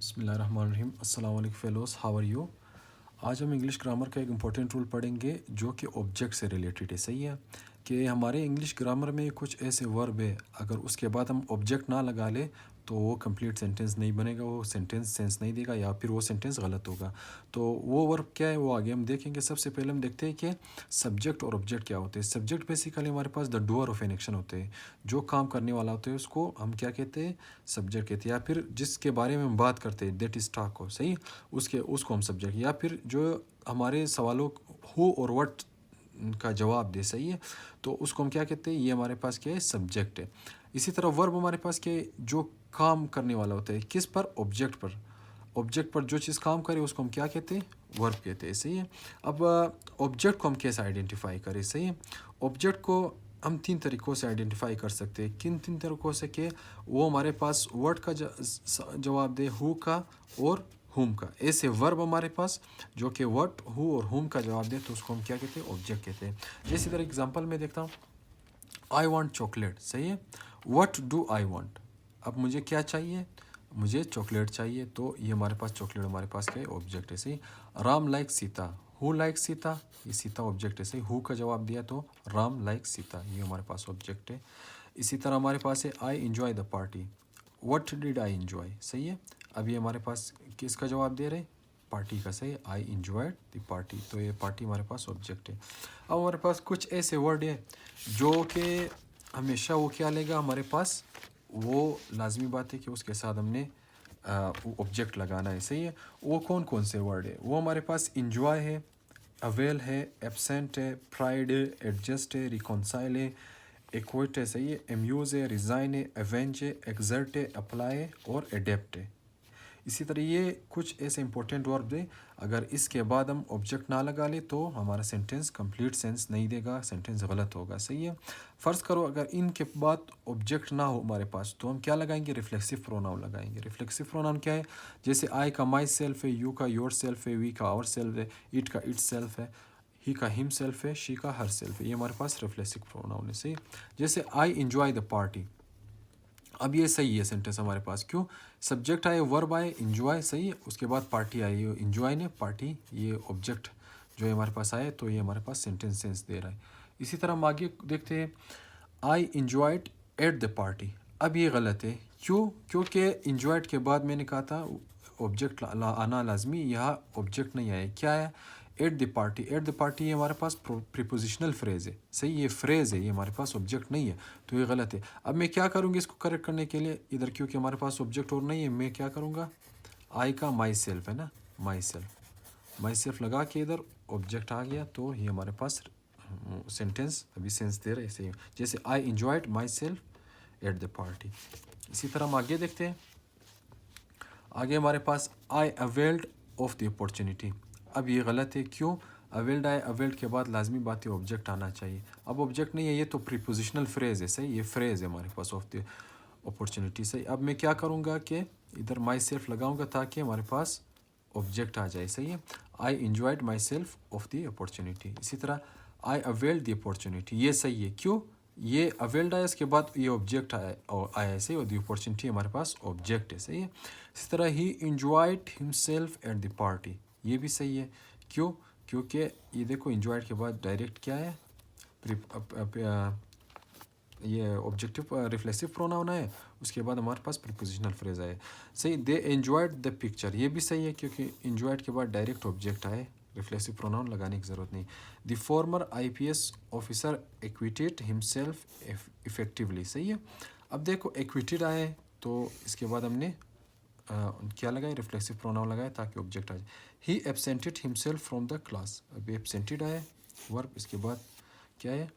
बिस्मिल्लाहिर्रहमानिर्रहीम। अस्सलाम वालेकुम फेलोस, हाउ आर यू। आज हम इंग्लिश ग्रामर का एक इम्पॉर्टेंट रूल पढ़ेंगे जो कि ऑब्जेक्ट से रिलेटेड है। सही है कि हमारे इंग्लिश ग्रामर में कुछ ऐसे वर्ब है, अगर उसके बाद हम ऑब्जेक्ट ना लगा ले तो वो कंप्लीट सेंटेंस नहीं बनेगा, वो सेंटेंस सेंस नहीं देगा या फिर वो सेंटेंस गलत होगा। तो वो वर्ब क्या है वो आगे हम देखेंगे। सबसे पहले हम देखते हैं कि सब्जेक्ट और ऑब्जेक्ट क्या होते हैं। सब्जेक्ट बेसिकली हमारे पास the doer of an action होते हैं, जो काम करने वाला होता है उसको हम क्या कहते हैं, सब्जेक्ट कहते हैं। या फिर जिसके बारे में हम बात करते हैं, दैट इज टॉक को, सही, उसको हम सब्जेक्ट, या फिर जो हमारे सवालों हु और व्हाट का जवाब दे, सही है, तो उसको हम क्या कहते हैं, ये हमारे पास क्या है, सब्जेक्ट है। इसी तरह वर्ब हमारे पास क्या है, जो काम करने वाला होता है, किस पर, ऑब्जेक्ट पर। ऑब्जेक्ट पर जो चीज़ काम करे उसको हम क्या कहते हैं, वर्ब कहते हैं, सही है। अब ऑब्जेक्ट को हम कैसे आइडेंटिफाई करें, सही है। ऑब्जेक्ट को हम तीन तरीक़ों से आइडेंटिफाई कर सकते हैं। किन तीन तरीक़ों से कि वो हमारे पास वर्ड का जवाब दे, हु का और हुम का। ऐसे वर्ब हमारे पास जो कि व्हाट, हु और हुम का जवाब दे तो उसको हम क्या कहते हैं, ऑब्जेक्ट कहते हैं। जैसे तरह एग्जांपल में देखता हूँ, आई वांट चॉकलेट, सही है। व्हाट डू आई वांट, अब मुझे क्या चाहिए, मुझे चॉकलेट चाहिए, तो ये हमारे पास चॉकलेट हमारे पास क्या है, ऑब्जेक्ट है, सही। Ram like Sita, who like Sita, ये सीता ऑब्जेक्ट है, सही। हु का जवाब दिया तो राम लाइक सीता, ये हमारे पास ऑब्जेक्ट है। इसी तरह हमारे पास है I enjoy the party, what did I enjoy, सही है। अब ये हमारे पास किसका जवाब दे रहे, पार्टी का, सही। आई इंजॉयड द पार्टी, तो ये पार्टी हमारे पास ऑब्जेक्ट है। अब हमारे पास कुछ ऐसे वर्ड है जो कि हमेशा वो क्या लेगा हमारे पास, वो लाजमी बात है कि उसके साथ हमने ऑब्जेक्ट लगाना है, सही है। वो कौन कौन से वर्ड है, वो हमारे पास इंजॉय है, अवेल है, एब्सेंट है, प्राइड है, एडजस्ट है, रिकॉन्साइल है, एक्वेट है, सही है, एम्यूज़ है, रिज़ाइन है, एवेंज है, एक्सर्ट है, अप्लाई है और एडेप्ट है। इसी तरह ये कुछ ऐसे इंपॉर्टेंट वर्ब है, अगर इसके बाद हम ऑब्जेक्ट ना लगा ले तो हमारा सेंटेंस कंप्लीट सेंस नहीं देगा, सेंटेंस गलत होगा, सही है। फ़र्ज़ करो अगर इनके बाद ऑब्जेक्ट ना हो हमारे पास तो हम क्या लगाएंगे, रिफ्लेक्सिव प्रोनाउन लगाएंगे। रिफ्लेक्सिव प्रोनाउन क्या है, जैसे आई का माई सेल्फ है, यू का योर सेल्फ है, वी का आवर सेल्फ है, इट का इट सेल्फ है, ही का हिम सेल्फ है, शी का हर सेल्फ है, ये हमारे पास रिफ्लेक्सिव प्रोनाउन है, सही। जैसे आई इंजॉय द पार्टी, अब ये सही है सेंटेंस हमारे पास, क्यों, सब्जेक्ट आए, वर्ब आए, इंजॉय, सही है, उसके बाद पार्टी आई, इंजॉय ने पार्टी, ये ऑब्जेक्ट जो है हमारे पास आए, तो ये हमारे पास सेंटेंस सेंस दे रहा है। इसी तरह हम आगे देखते हैं, आई इंजॉयड एट द पार्टी, अब ये गलत है, क्यों, क्योंकि इंजॉयड के बाद मैंने कहा था ऑब्जेक्ट आना लाजमी, यहाँ ऑब्जेक्ट नहीं आया, क्या है, eight the party. Eight the party ये हमारे पास प्रीपोजिशनल फ्रेज़ है, सही, ये फ्रेज़ है, ये हमारे पास ऑब्जेक्ट नहीं है, तो ये गलत है। अब मैं क्या करूँगी इसको करेक्ट करने के लिए, इधर क्योंकि हमारे पास ऑब्जेक्ट और नहीं है, मैं क्या करूँगा, आई का माई सेल्फ है ना, माई सेल्फ लगा के इधर ऑब्जेक्ट आ गया, तो ये हमारे पास सेंटेंस अभी सेंस दे रहे हैं, जैसे I enjoyed myself at the party. इसी तरह हम आगे देखते हैं, आगे हमारे पास I availed of the opportunity, अब ये गलत है, क्यों, अवेल्ड आए, अवेल्ड के बाद लाजमी बात है ऑब्जेक्ट आना चाहिए, अब ऑब्जेक्ट नहीं है, ये तो प्रीपोजिशनल फ्रेज़ है, सही, ये फ्रेज़ है हमारे पास ऑफ द अपॉर्चुनिटी, सही। अब मैं क्या करूँगा कि इधर माई सेल्फ लगाऊँगा ताकि हमारे पास ऑब्जेक्ट आ जाए, सही है। I enjoyed myself of the opportunity. इसी तरह आई अवेल्ड द अपॉर्चुनिटी, ये सही है, क्यों, ये अवेल्ड आया, इसके बाद ये ऑब्जेक्ट आया सही, और द अपॉर्चुनिटी हमारे पास ऑब्जेक्ट है, सही है। इसी तरह ही enjoyed himself at the party, ये भी सही है, क्यों, क्योंकि ये देखो इंजॉयड के बाद डायरेक्ट क्या है, ये ऑब्जेक्टिव रिफ्लेक्सिव प्रोनाउन है, उसके बाद हमारे पास प्रीपोजिशनल फ्रेज आए, सही। दे एंजॉयड द पिक्चर, ये भी सही है, क्योंकि एंजॉयड के बाद डायरेक्ट ऑब्जेक्ट आए, रिफ्लेक्सिव प्रोनाउन लगाने की ज़रूरत नहीं। The former IPS officer acquitted himself effectively, सही है। अब देखो एक्विटेड आए तो इसके बाद हमने क्या लगाए, रिफ्लेक्सिव प्रोनाउन लगाए ताकि ऑब्जेक्ट आ जाए। ही एब्सेंटेड हिमसेल्फ फ्रॉम द क्लास, अभी एब्सेंटेड आए वर्ब, इसके बाद क्या है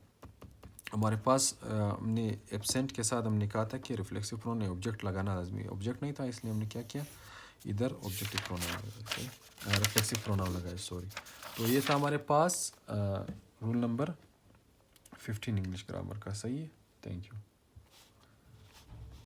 हमारे पास, हमने एब्सेंट के साथ हमने कहा था कि रिफ्लेक्सिव प्रोनाउन ऑब्जेक्ट लगाना लाजमी, ऑब्जेक्ट नहीं था इसलिए हमने क्या किया, इधर ऑब्जेक्टिव प्रोनाउन लगाया, रिफ्लेक्सिव प्रोनाउन लगाया, सॉरी। तो ये था हमारे पास रूल नंबर 15 इंग्लिश ग्रामर का, सही है। Thank you.